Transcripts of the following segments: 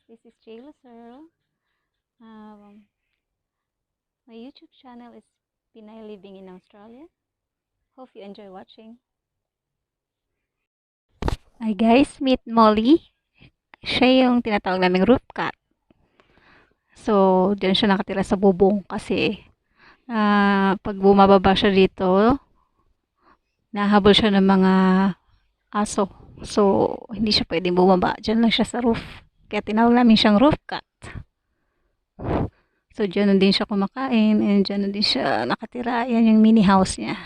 this is Jlo Searle. Um, my YouTube channel is Pinay Living in Australia. Hope you enjoy watching. Hi guys, meet Molly. Siya yung tinatawag naming roof cat. So, diyan siya nakatira sa bubong kasi pag bumababa siya dito, nahabol siya ng mga aso. So, hindi siya pwedeng bumaba. Diyan lang siya sa roof. Kaya tinawag namin siyang roof cat. So, dyan din siya kumakain and dyan din siya nakatira. Yan yung mini house niya.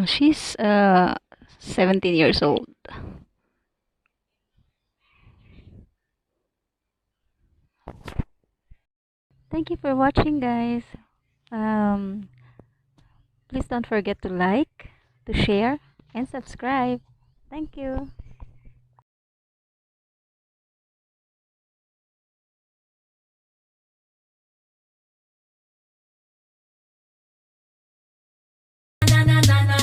She's 17 years old. Thank you for watching, guys. Um, please don't forget to like, to share, and subscribe. Thank you. Na na na na